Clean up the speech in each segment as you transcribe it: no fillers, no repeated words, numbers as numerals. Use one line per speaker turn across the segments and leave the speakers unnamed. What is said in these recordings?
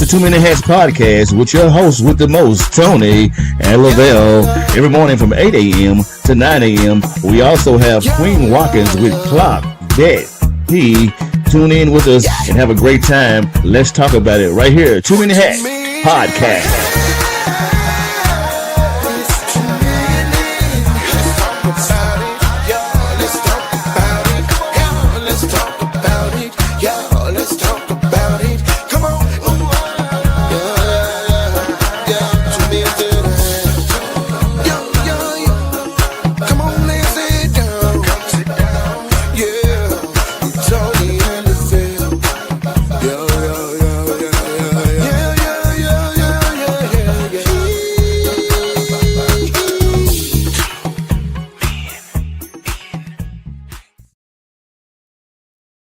to Too Many Hats Podcast with your hosts with the most, Tony and Lavelle. Every morning from 8 a.m. to 9 a.m. We also have Queen Watkins with Clock That He. Tune in with us and have a great time. Let's talk about it right here. Too Many Hats Podcast.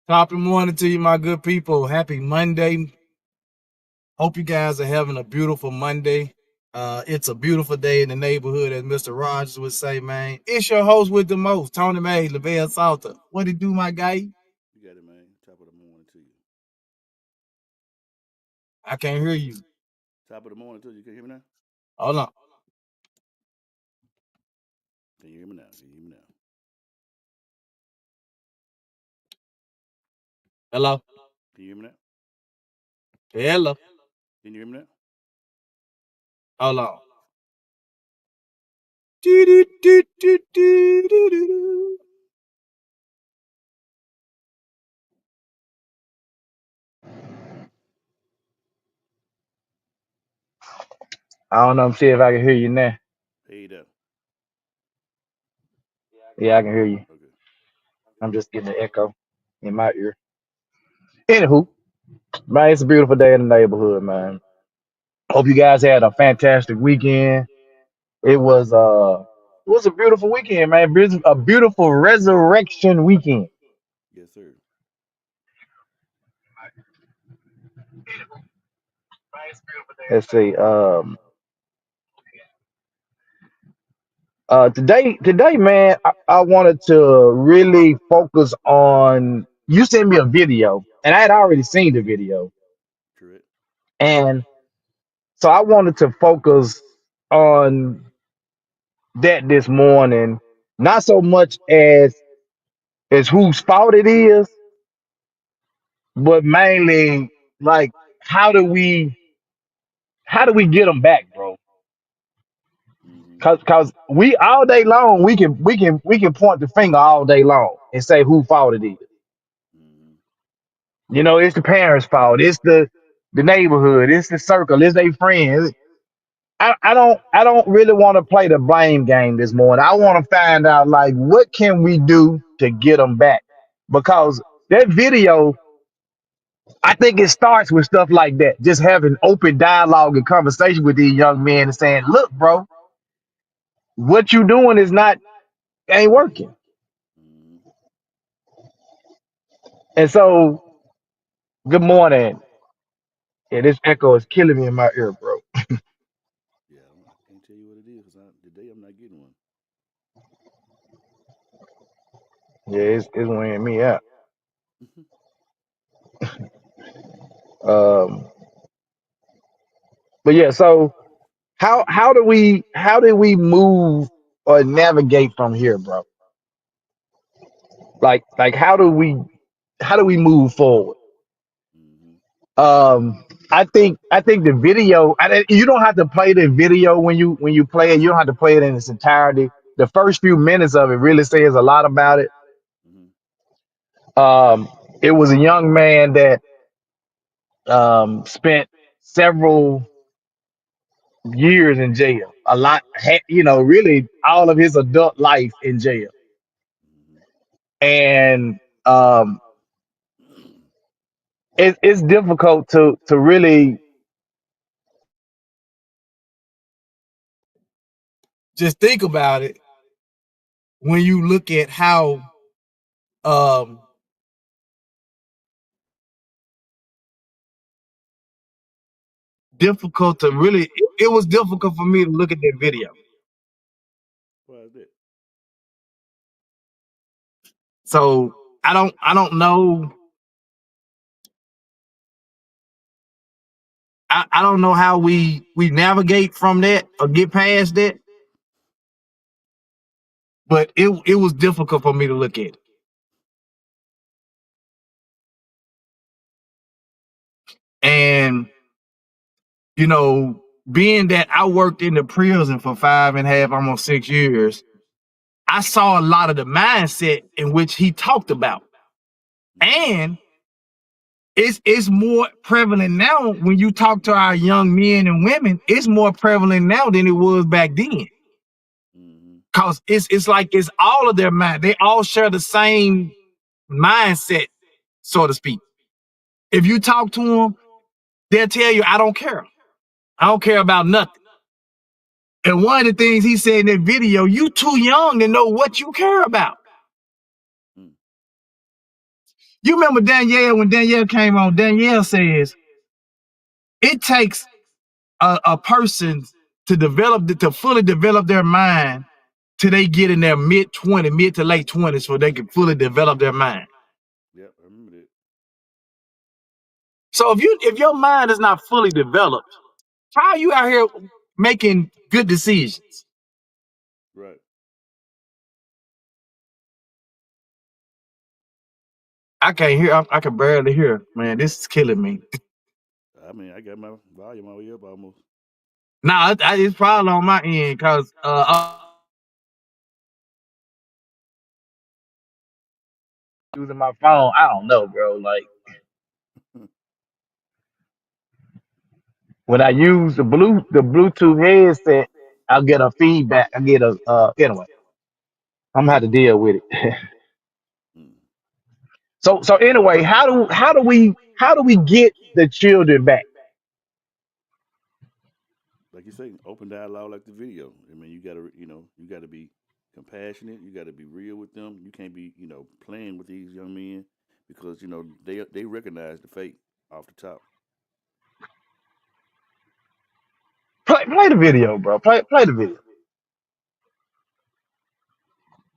Top of the morning to you, my good people. Happy Monday. Hope you guys are having a beautiful Monday. It's a beautiful day in the neighborhood, as Mr. Rogers would say, man. It's your host with the most, Tony May, Lavelle Salter. What it do, my guy?
You got it, man. Top of the morning to you.
I can't hear you.
Top of the morning to you. Can you hear me now?
Hold on.
Can you hear me now? Can you hear me now?
Hello?
Can you hear me now?
Hello?
Can you hear me now?
Hold on. I don't know. See if I can hear you now.
Hey, there.
Yeah, I can hear you.
Okay.
I'm just getting an echo in my ear. Anywho, man, it's a beautiful day in the neighborhood, man. Hope you guys had a fantastic weekend. It was a beautiful weekend, man. A beautiful resurrection weekend.
Yes, sir.
Let's see. Today, man, I wanted to really focus on. You sent me a video, and I had already seen the video,
Correct.
and so I wanted to focus on that this morning, not so much as whose fault it is, but mainly like how do we get them back, bro?
Mm-hmm.
Cause we all day long we can point the finger all day long and say who fault it is.
Mm-hmm.
You know, it's the parents' fault. It's the neighborhood. It's the circle. It's their friends. I don't really want to play the blame game this morning. I want to find out like what can we do to get them back, because that video, I think it starts with stuff like that. Just having open dialogue and conversation with these young men and saying, "Look, bro, what you doing is not ain't working."
Mm-hmm.
And so, good morning. Yeah, this echo is killing me in my ear, bro.
Yeah, I can't tell you what it is because today I'm not getting one.
Yeah, it's wearing me out.
Mm-hmm.
But yeah, so how do we move or navigate from here, bro? Like how do we move forward?
Mm-hmm.
I think the video. You don't have to play the video when you play it. You don't have to play it in its entirety. The first few minutes of it really says a lot about it.
Mm-hmm.
It was a young man that spent several years in jail. A lot, really all of his adult life in jail, and it's difficult to really just think about it when you look at how difficult to really. It was difficult for me to look at that video.
Why is that?
So I don't know I don't know how we navigate from that or get past that, but it was difficult for me to look at it. And you know, being that I worked in the prison for 5.5, almost 6 years, I saw a lot of the mindset in which he talked about. And it's more prevalent now when you talk to our young men and women. It's more prevalent now than it was back then. Cause it's like it's all of their mind. They all share the same mindset, so to speak. If you talk to them, they'll tell you, I don't care. I don't care about nothing. And one of the things he said in that video, you too young to know what you care about. You remember Danielle, when Danielle came on, Danielle says, it takes a person to fully develop their mind till they get in their mid to late 20s so they can fully develop their mind.
Yep, I remember that.
So if your mind is not fully developed, how are you out here making good decisions?
Right.
I can't hear. I can barely hear. Man, this is killing me.
I mean, I got my volume all the way up almost.
Nah, it's probably on my end because using my phone. I don't know, bro. Like when I use the Bluetooth headset, I'll get a feedback. I get a anyway. I'm gonna have to deal with it. So anyway, how do we get the children back?
Like you say, open dialogue like the video. I mean, you gotta be compassionate. You gotta be real with them. You can't be, playing with these young men because, they recognize the fake off the top.
Play the video, bro. Play the video.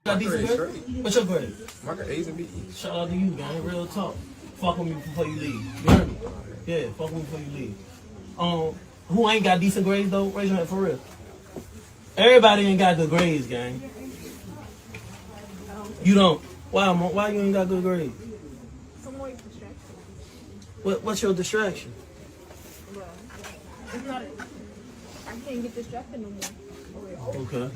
Got decent grade? What's your grade? I got A's and B's. Shout out to you, gang. Real talk. Fuck with me before you leave. You heard me? Yeah, fuck with me before you leave. Who ain't got decent grades though? Raise your hand for real. Everybody ain't got good grades, gang. You don't. Why you ain't got good grades?
Some more distraction.
What's your distraction?
Bro, it's not. I can't get distracted no more.
Okay.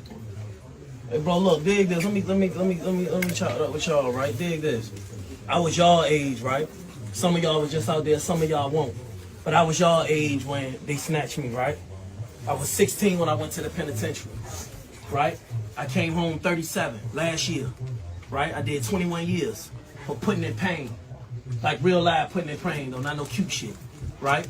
Hey, bro, look, dig this. Let me chop it up with y'all, right? Dig this. I was y'all age, right? Some of y'all was just out there, some of y'all won't. But I was y'all age when they snatched me, right? I was 16 when I went to the penitentiary, right? I came home 37 last year, right? I did 21 years for putting in pain. Like real life putting in pain, though, not no cute shit, right?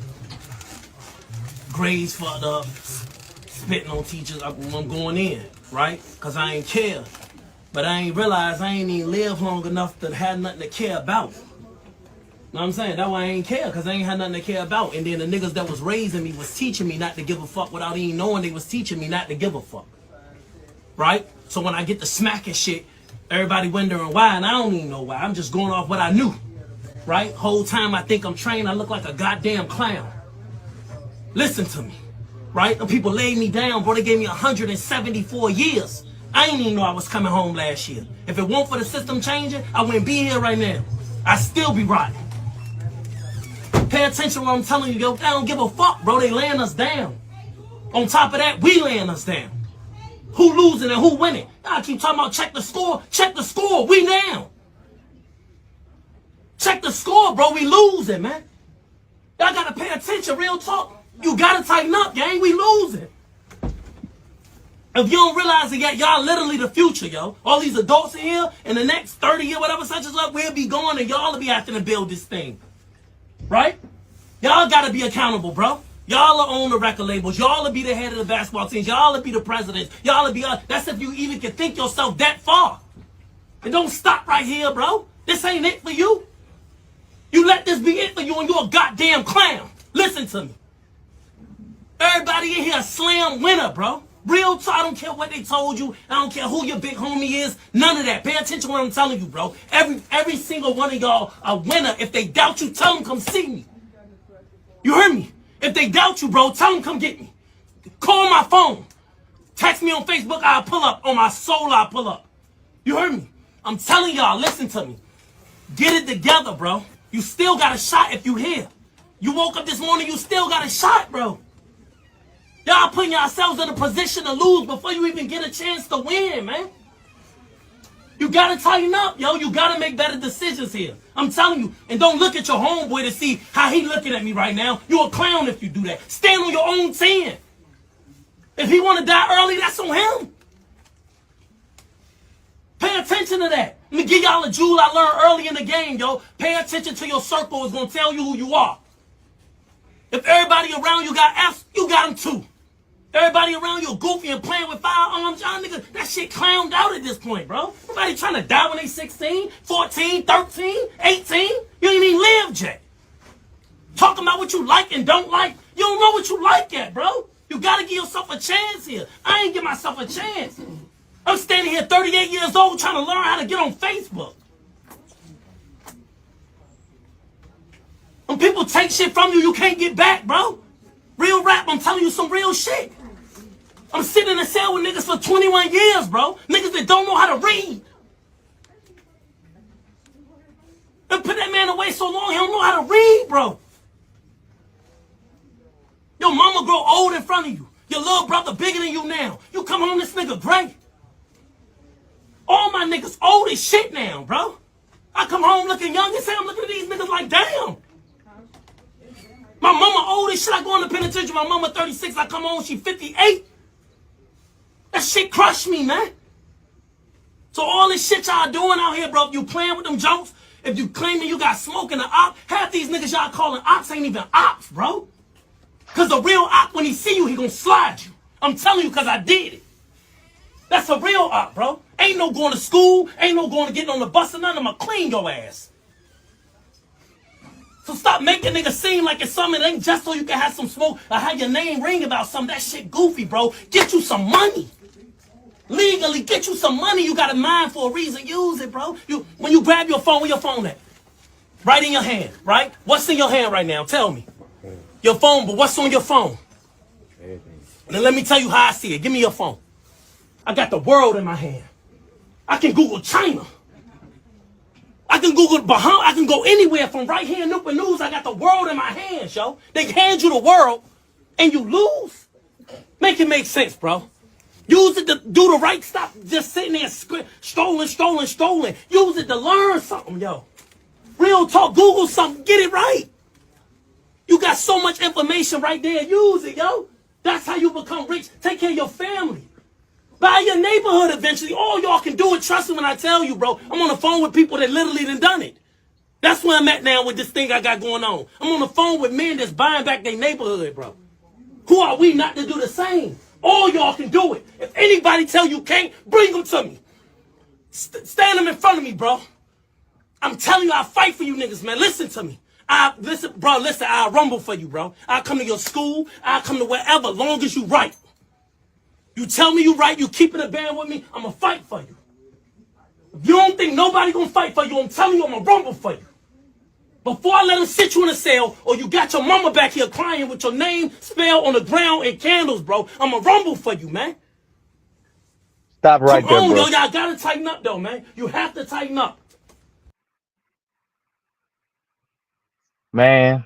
Grades fucked up, spitting on teachers, I'm going in, right? Because I ain't care. But I ain't realized I ain't even live long enough to have nothing to care about. Know what I'm saying? That's why I ain't care, because I ain't had nothing to care about. And then the niggas that was raising me was teaching me not to give a fuck without even knowing they was teaching me not to give a fuck. Right? So when I get to smacking shit, everybody wondering why, and I don't even know why. I'm just going off what I knew. Right? Whole time I think I'm trained, I look like a goddamn clown. Listen to me. Right? And people laid me down, bro. They gave me 174 years. I ain't even know I was coming home last year. If it weren't for the system changing, I wouldn't be here right now. I'd still be rotting. Pay attention to what I'm telling you, yo. I don't give a fuck, bro. They laying us down. On top of that, we laying us down. Who losing and who winning? I keep talking about check the score. Check the score. We down. Check the score, bro. We losing, man. Y'all gotta pay attention. Real talk. You gotta tighten up, gang. We losing. If you don't realize it yet, y'all literally the future, yo. All these adults in here, in the next 30 years, whatever such as up, we'll be going and y'all will be having to build this thing. Right? Y'all gotta be accountable, bro. Y'all will own the record labels. Y'all will be the head of the basketball teams. Y'all will be the presidents. Y'all will be, that's if you even can think yourself that far. And don't stop right here, bro. This ain't it for you. You let this be it for you and you're a goddamn clown. Listen to me. Everybody in here a slam winner, bro. Real talk, I don't care what they told you. I don't care who your big homie is. None of that. Pay attention to what I'm telling you, bro. Every single one of y'all a winner. If they doubt you, tell them come see me. You heard me? If they doubt doubt you, bro. Tell them come get me. Call my phone. Text me on Facebook. I'll pull up. On my soul, I'll pull up. You heard me? I'm telling y'all, listen to me. Get it together, bro. You still got a shot if you here. You woke up this morning, you still got a shot, bro. Y'all putting yourselves in a position to lose before you even get a chance to win, man. You gotta tighten up, yo. You gotta make better decisions here. I'm telling you. And don't look at your homeboy to see how he looking at me right now. You a clown if you do that. Stand on your own 10. If he want to die early, that's on him. Pay attention to that. Let me give y'all a jewel I learned early in the game, yo. Pay attention to your circle. It's going to tell you who you are. If everybody around you got F's, you got them too. Everybody around you goofy and playing with firearms, y'all niggas, that shit clowned out at this point, bro. Nobody trying to die when they 16, 14, 13, 18. You ain't even lived yet. Talking about what you like and don't like. You don't know what you like yet, bro. You got to give yourself a chance here. I ain't give myself a chance. I'm standing here 38 years old trying to learn how to get on Facebook. When people take shit from you, you can't get back, bro. Real rap, I'm telling you some real shit. I'm sitting in a cell with niggas for 21 years, bro. Niggas that don't know how to read. They put that man away so long, he don't know how to read, bro. Your mama grow old in front of you. Your little brother bigger than you now. You come home, this nigga gray. All my niggas old as shit now, bro. I come home looking young and say I'm looking at these niggas like, damn. My mama old as shit. I go in the penitentiary. My mama 36. I come home, she 58. That shit crushed me, man. So all this shit y'all doing out here, bro, if you playing with them jokes, if you claiming you got smoke in the op, half these niggas y'all calling ops ain't even ops, bro. Because the real op, when he see you, he gonna slide you. I'm telling you because I did it. That's a real op, bro. Ain't no going to school. Ain't no going to getting on the bus or nothing. I'ma clean your ass. So stop making niggas seem like it's something. It ain't just so you can have some smoke or have your name ring about something. That shit goofy, bro. Get you some money. Legally, get you some money. You got a mind for a reason. Use it, bro. When you grab your phone, where your phone at? Right in your hand, right? What's in your hand right now? Tell me. Your phone, but what's on your phone? Now let me tell you how I see it. Give me your phone. I got the world in my hand. I can Google China. I can Google Bahamas. I can go anywhere from right here in Newport News. I got the world in my hands, yo. They hand you the world and you lose. Make it make sense, bro. Use it to do the right stuff. Just sitting there strolling. Use it to learn something, yo. Real talk. Google something. Get it right. You got so much information right there. Use it, yo. That's how you become rich. Take care of your family. Buy your neighborhood eventually. All y'all can do it. Trust me when I tell you, bro. I'm on the phone with people that literally done it. That's where I'm at now with this thing I got going on. I'm on the phone with men that's buying back their neighborhood, bro. Who are we not to do the same? All y'all can do it. If anybody tell you can't, bring them to me. Stand them in front of me, bro. I'm telling you, I'll fight for you niggas, man. Listen to me. Listen, I'll rumble for you, bro. I'll come to your school. I'll come to wherever, long as you right. You tell me you right, you keep it a band with me, I'm going to fight for you. If you don't think nobody going to fight for you, I'm telling you I'm going to rumble for you. Before I let them sit you in a cell, or you got your mama back here crying with your name spelled on the ground and candles, bro, I'm going to rumble for you, man.
Stop right there, bro.
Yo, y'all got to tighten up, though, man. You have to tighten up.
Man.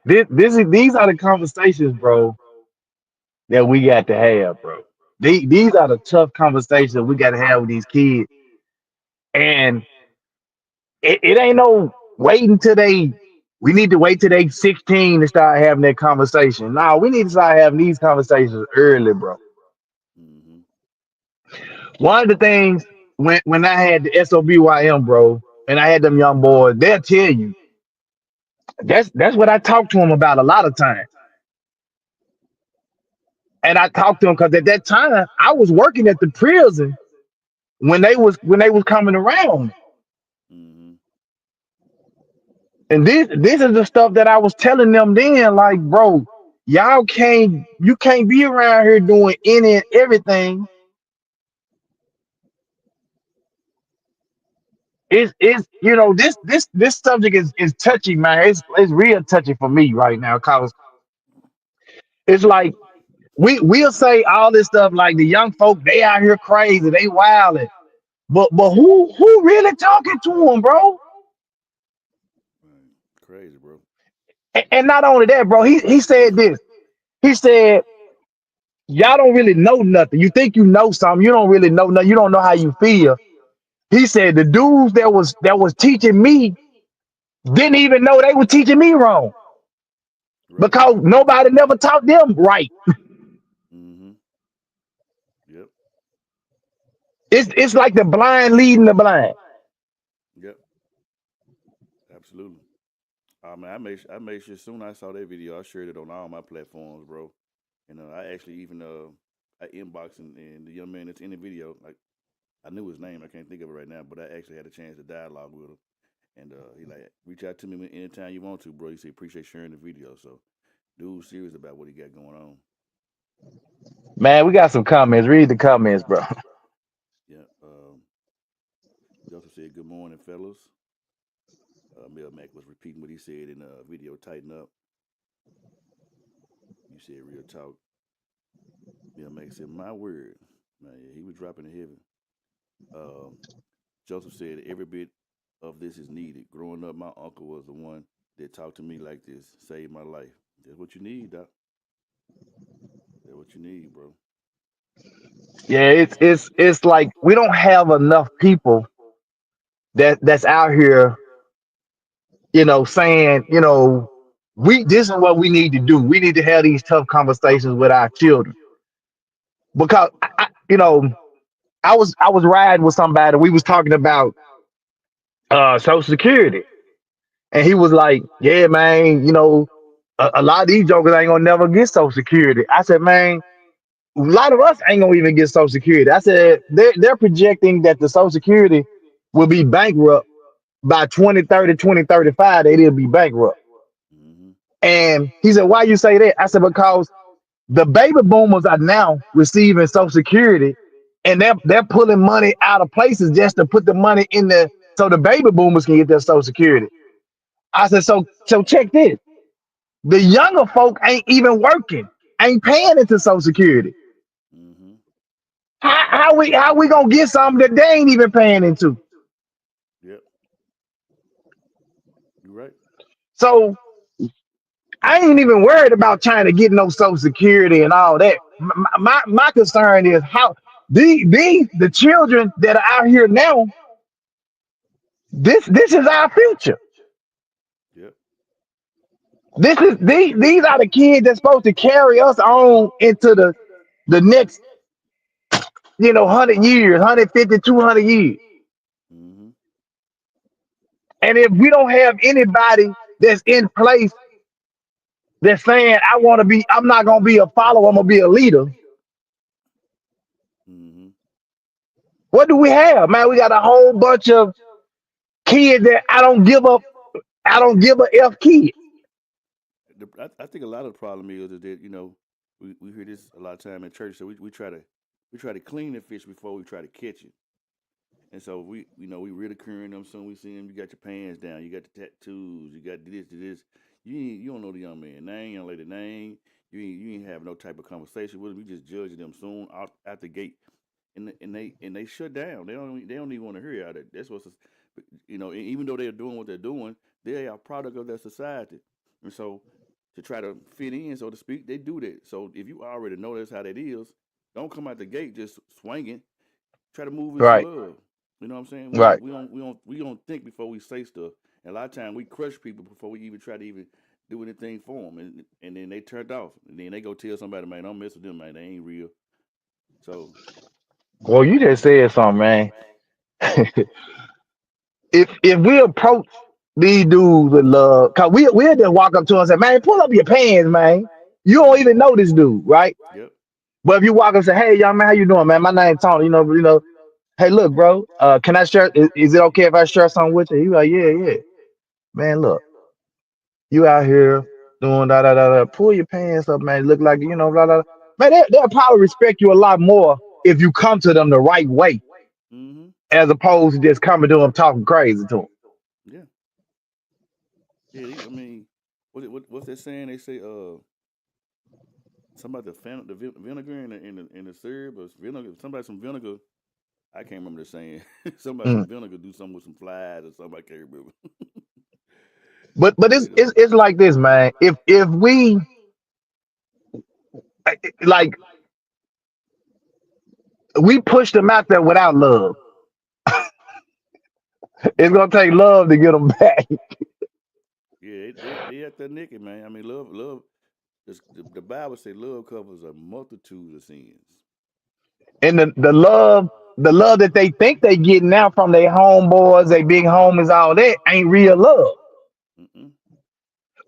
These are the conversations, bro, that we got to have, bro. These are the tough conversations we got to have with these kids. And it ain't no waiting till we need to wait till they 16 to start having that conversation. Nah, we need to start having these conversations early, bro. One of the things when I had the SOBYM, bro, and I had them young boys, they'll tell you. That's what I talk to them about a lot of times. And I talked to them because at that time I was working at the prison when they was coming around. And this is the stuff that I was telling them then, like, bro, you can't be around here doing any and everything. It's this subject is touchy, man. It's real touchy for me right now because it's like we'll say all this stuff like the young folk they out here crazy, they wilding, but who really talking to them, bro?
Right. Crazy, bro.
And not only that, bro, he said this. He said, y'all don't really know nothing. You think you know something, you don't really know nothing. You don't know how you feel. He said the dudes that was teaching me didn't even know they were teaching me wrong
Right.
because nobody never taught them right.
Mm-hmm. Yep.
It's like the blind leading the blind.
Yep. Absolutely. I made sure soon I saw that video, I shared it on all my platforms, bro. And I actually even I inboxed and the young man that's in the video, like I knew his name, I can't think of it right now, but I actually had a chance to dialogue with him. And he like reach out to me anytime you want to, bro. He said appreciate sharing the video. So dude's serious about what he got going on.
Man, we got some comments. Read the comments, bro.
Yeah. Joseph said good morning, fellas. Mel Mac was repeating what he said in the video. Tighten up. You said real talk. Mel Mac said my word. Man, yeah, he was dropping the heavy. Um, Joseph said every bit of this is needed. Growing up, my uncle was the one that talked to me like this, saved my life. That's what you need, doc. That's what you need, bro.
Yeah, it's like we don't have enough people that's out here, saying, we this is what we need to do. We need to have these tough conversations with our children because I was riding with somebody. We was talking about Social Security, and he was like, "Yeah, man, a lot of these jokers ain't gonna never get Social Security." I said, "Man, a lot of us ain't gonna even get Social Security." I said, "They're projecting that the Social Security will be bankrupt by 2030, 2035. They'll be bankrupt."
Mm-hmm.
And he said, "Why you say that?" I said, "Because the baby boomers are now receiving Social Security, and they're pulling money out of places just to put the money in the so the baby boomers can get their Social Security." I said, "So check this. The younger folk ain't even working, ain't paying into Social Security.
Mm-hmm.
How we gonna get something that they ain't even paying into?"
Yep. You're right.
So I ain't even worried about trying to get no Social Security and all that. My concern is how the children that are out here now. This is our future.
Yep.
These are the kids that's supposed to carry us on into the next 100 years, 150, 200 years.
Mm-hmm.
And if we don't have anybody that's in place that's saying, I'm not gonna be a follower, I'm gonna be a leader.
Mm-hmm.
What do we have, man? We got a whole bunch of kids that I don't give a F kid.
I think a lot of the problem is that we hear this a lot of time in church, so we try to clean the fish before we try to catch it. And so we ridiculing them. Soon we see them. You got your pants down. You got the tattoos. You got this. You don't know the young man name, young lady name. You ain't have no type of conversation with them. You just judging them soon out the gate, and they shut down. They don't even want to hear out of it. That's what's and even though they're doing what they're doing, they are a product of their society, and so to try to fit in, so to speak, they do that. So if you already know that's how that is, don't come out the gate just swinging. Try to move in some
Right,
love. You know what I'm saying? We
right.
don't we don't we don't we don't think before we say stuff. And a lot of times we crush people before we even try to even do anything for them, and then they turned off, and then they go tell somebody, man, don't mess with them, man, they ain't real. So
Well, you just said something, man. If we approach these dudes with love, cause we'll just walk up to them and say, "Man, pull up your pants, man." You don't even
mm-hmm.
know this dude, right?
Yep.
But if you walk up and say, "Hey, young man, how you doing, man? My name's Tony. Hey, look, bro. Can I share? Is it okay if I share something with you?" He like, "Yeah, yeah." Man, look, you out here doing da da da da. Pull your pants up, man. Look like blah blah. Man, they'll probably respect you a lot more if you come to them the right way.
Mm-hmm.
as opposed to just coming to him talking crazy to him.
Yeah, yeah. I mean, what's that saying? They say somebody the vinegar in the syrup or vinegar. Somebody some vinegar. I can't remember the saying. Somebody
Mm.
some vinegar do something with some flies or something. I can't remember.
But
But
it's,
you
it's
know,
it's like this, man. If we like we push them out there without love, it's gonna take love to get them back.
yeah, they at that naked, man. I mean, love. The Bible say love covers a multitude of sins.
And the love that they think they getting now from their homeboys, they big homies, all that ain't real love.
Mm-mm.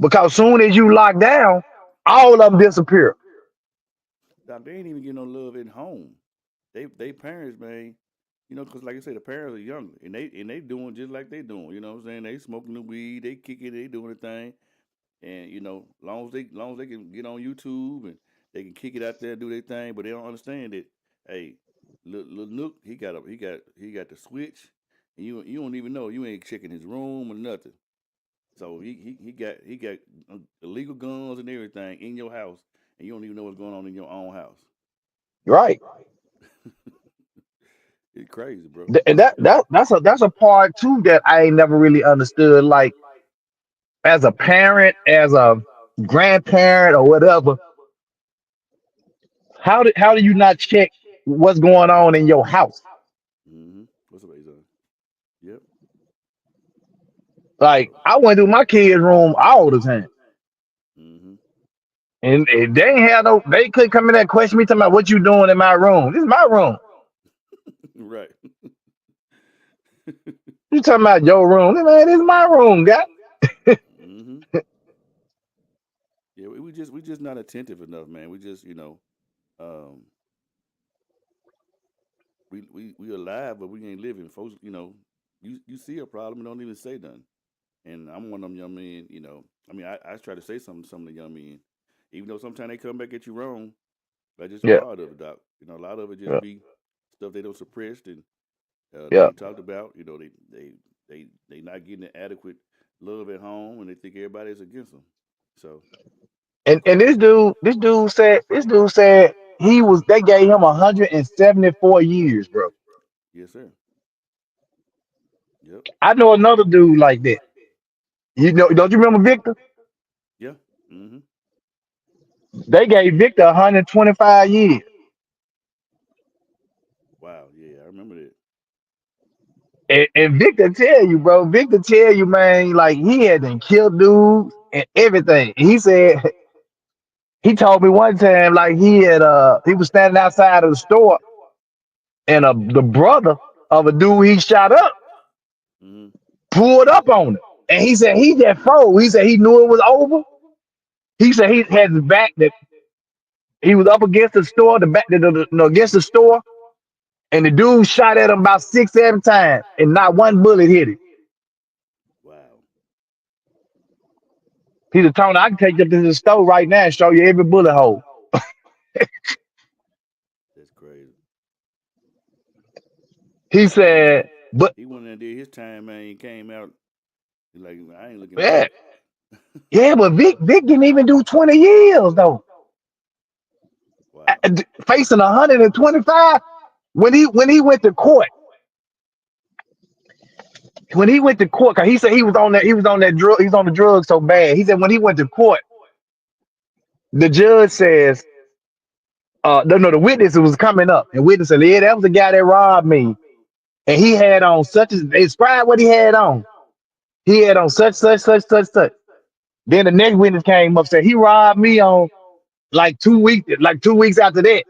Because soon as you lock down, all of them disappear.
Doc, they ain't even getting no love at home. They parents, man. You know, cause like I say, the parents are young and they doing just like they doing. You know what I'm saying? They smoking the weed, they kick it, they doing the thing. And you know, long as they can get on YouTube and they can kick it out there and do their thing, but they don't understand that. Hey, little Nook, he got the switch, and you don't even know. You ain't checking his room or nothing. So he got illegal guns and everything in your house, and you don't even know what's going on in your own house.
Right.
It's crazy, bro.
And that's a part too that I ain't never really understood. Like as a parent, as a grandparent or whatever, how do you not check what's going on in your house?
What's up, Azon? Yep.
Like
So.
I went through my kids' room all the time.
Mm-hmm.
And they ain't had no, they couldn't come in there and question me talking about what you doing in my room. This is my room.
Right.
You talking about your room. Man, this is my room, guy.
Mm-hmm. Yeah, we just not attentive enough, man. We just um, we alive, but we ain't living. Folks, you see a problem and don't even say nothing. And I'm one of them young men. I mean, I try to say something to some of the young men, even though sometimes they come back at you wrong. That's just a
Yeah,
part of it, doc. A lot of it just
yeah,
be stuff they don't suppressed and they
yeah.
ain't talked about. They not getting the adequate love at home, and they think everybody's against them. So
And this dude said they gave him 174 years, bro.
yes, sir. Yep.
I know another dude like that. You know, don't you remember Victor?
Yeah. Mm-hmm.
They gave Victor 125 years.
Wow. Yeah, I remember that.
And Victor tell you, man, like he had to kill dudes and everything. He said he told me one time like he was standing outside of the store and the brother of a dude he shot up
Mm-hmm.
pulled up on him. And he said he just froze. He said he knew it was over. He said he had his back that he was up against the store, the back against the store, and the dude shot at him about 6, 7 times, and not one bullet hit him.
Wow.
He said, Tony, I can take you up to the store right now and show you every bullet hole.
That's crazy.
He
He went in.
said, but
He went in and did his time, man. He came out. He like, I ain't looking
yeah,
back.
yeah, but Vic didn't even do 20 years though.
Wow.
Facing 125 when he went to court. When he went to court, cause he said he was on that drug, he's on the drug so bad. He said when he went to court, the judge says, no, the witness was coming up, and witness said, yeah, that was the guy that robbed me, and he had on such as they described what he had on. He had on such. Then the next witness came up said he robbed me on like 2 weeks after that,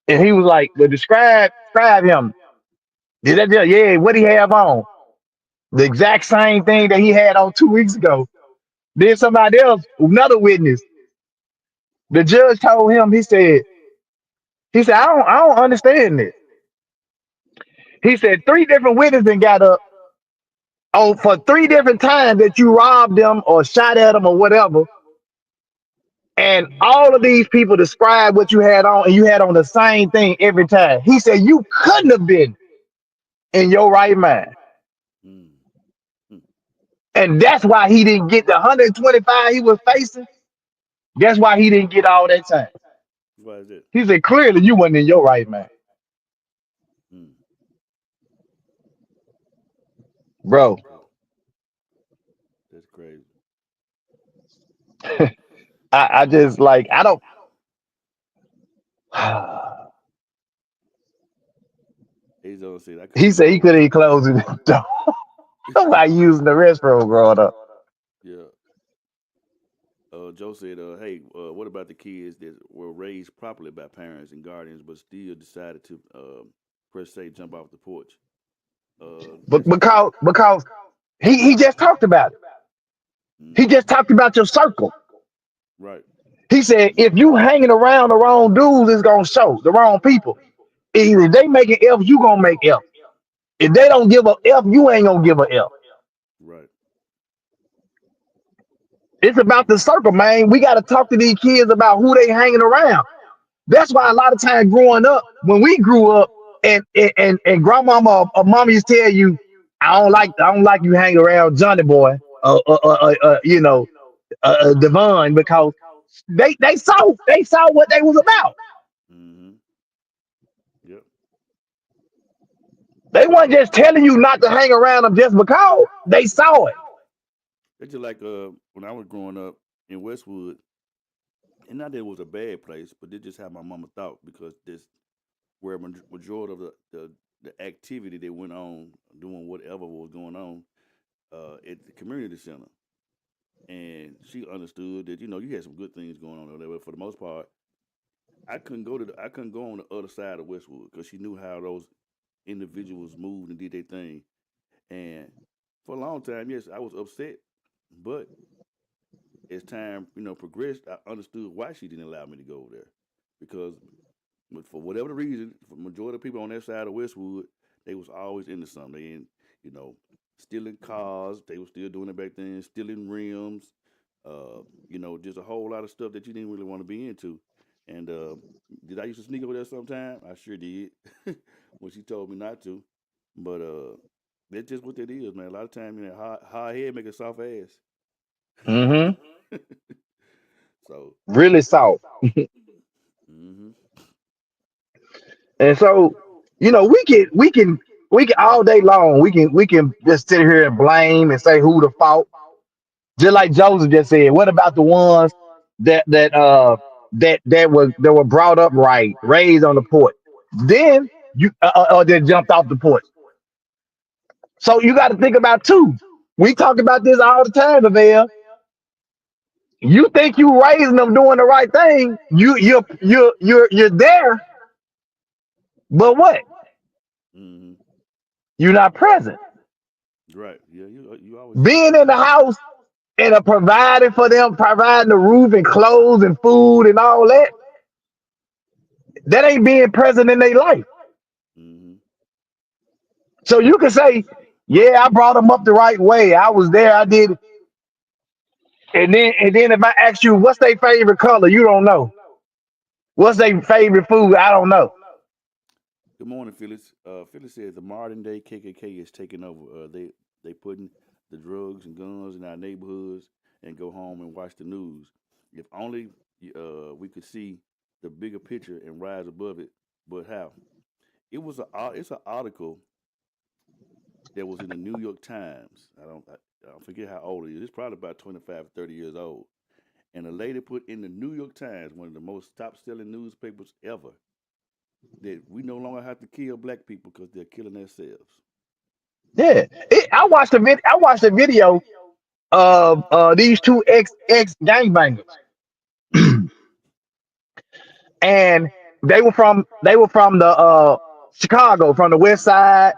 and he was like, well, describe him. Did that? Yeah, what he have on? The exact same thing that he had on 2 weeks ago. Then somebody else, another witness, the judge told him, he said, I don't understand this. He said three different witnesses got up on for three different times that you robbed them or shot at them or whatever. And all of these people described what you had on, and you had on the same thing every time. He said you couldn't have been in your right mind.
Mm. Mm.
And that's why he didn't get the 125 he was facing. That's why he didn't get all that time.
Why is that?
He said, clearly you wasn't in your right mind.
Mm.
Bro,
Cra- That's crazy.
I just like, I don't.
He's on said I could
He
have
said he
closed.
couldn't even close the door by using the restroom growing up.
Yeah. Joe said, "Hey, what about the kids that were raised properly by parents and guardians, but still decided to, per se, jump off the porch?"
But
That's a good.
because he just talked about it. He
Mm-hmm.
just talked about your circle.
Right.
He said if you hanging around the wrong dudes, it's gonna show the wrong people. Either they making F, you gonna make F. If they don't give a F, you ain't gonna give a F.
Right.
It's about the circle, man. We gotta talk to these kids about who they hanging around. That's why a lot of times growing up, when we grew up, and grandmama or mama used to tell you, I don't like you hang around Johnny boy, Devon, because they saw what they was about.
Mm-hmm. Yep.
They weren't just telling you not to hang around them just because they saw it.
It's just like when I was growing up in Westwood, and not that it was a bad place, but this just how my mama thought because this where majority of the activity that went on, doing whatever was going on at the community center. And she understood that you had some good things going on over there, but for the most part, I couldn't go on the other side of Westwood because she knew how those individuals moved and did their thing. And for a long time, yes, I was upset, but as time progressed, I understood why she didn't allow me to go over there because for whatever the reason, for majority of people on that side of Westwood, they was always into something. They in, you know, stealing cars. They were still doing it back then, stealing rims. Just a whole lot of stuff that you didn't really want to be into. And did I used to sneak over there sometime? I sure did when she told me not to. But that's just what that is, man. A lot of time, hard head make a soft ass.
Hmm.
So,
Really saw.
hmm
And so, we can all day long. We can just sit here and blame and say who the fault. Just like Joseph just said. What about the ones that that were brought up right, raised on the porch? Then you that jumped off the porch. So you got to think about two. We talk about this all the time, Avell. You think you raising them doing the right thing? You're there, but what?
hmm
You're not present.
right, yeah, you always got to
Being
think
in the
about that.
house and providing for them, providing the roof and clothes and food and all that, that ain't being present in their life.
hmm
So you can say, yeah, I brought them up the right way. I was there, I did. And then if I ask you what's their favorite color, you don't know. What's their favorite food? I don't know.
Good morning, Phyllis. Phyllis says the modern day KKK is taking over. They putting the drugs and guns in our neighborhoods and go home and watch the news. If only we could see the bigger picture and rise above it. But how? It's an article that was in the New York Times. I don't forget how old it is. It's probably about 25, 30 years old. And a lady put in the New York Times, one of the most top selling newspapers ever, that we no longer have to kill black people because they're killing themselves.
Yeah, I watched a video of these two ex gangbangers,
Mm-hmm.
and they were from the Chicago, from the West Side,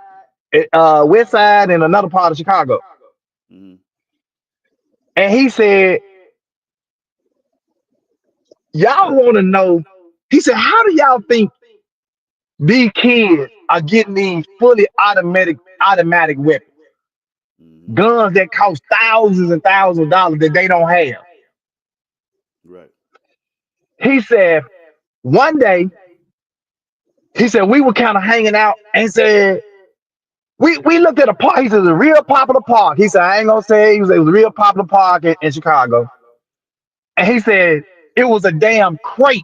and another part of Chicago.
Mm-hmm.
And he said, "Y'all want to know?" He said, "How do y'all think these kids are getting these fully automatic weapons,
Mm-hmm.
guns that cost thousands and thousands of dollars that they don't have?"
Right.
He said, "One day," he said, "we were kind of hanging out and said." We looked at a park. He said it's a real popular park. He said I ain't gonna say it. He said it was a real popular park in Chicago, and he said it was a damn crate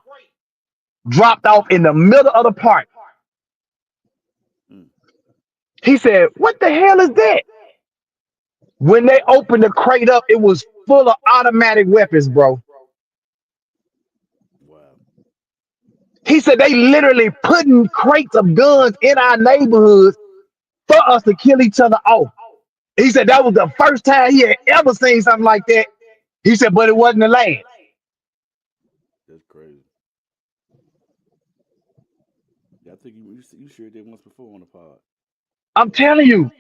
dropped off in the middle of the park.
Mm.
He said, "What the hell is that?" When they opened the crate up, it was full of automatic weapons, bro.
Wow.
He said they literally putting crates of guns in our neighborhoods for us to kill each other off. He said that was the first time he had ever seen something like that. He said, but it wasn't the last.
That's crazy. Yeah, I think you shared that once before on the pod.
I'm telling you,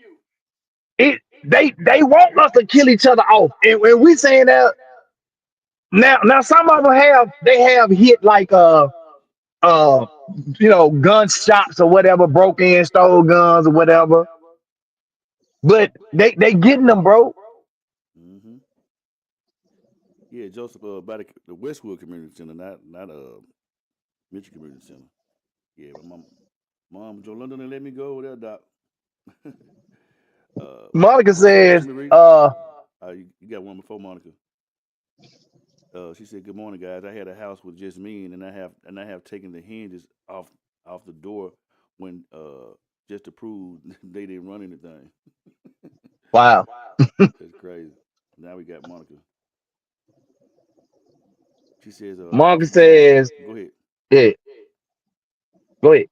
they want us to kill each other off. And we saying that now some of them have hit like uh gun shops or whatever, broke in, stole guns or whatever. But they getting them, bro.
Mm-hmm. Yeah, Joseph, by the Westwood Community Center, not Mitchell Community Center. Yeah, but mom Joe London let me go over there, doc.
Monica
What's your
says,
question, Marie? You got one before Monica. She said, "Good morning, guys. I had a house with just me, and I have taken the hinges off the door when just to prove they didn't run anything.
wow.
That's crazy. Now we got Monica. She says,
Monica
oftentimes,
says,
go ahead.
yeah, go ahead.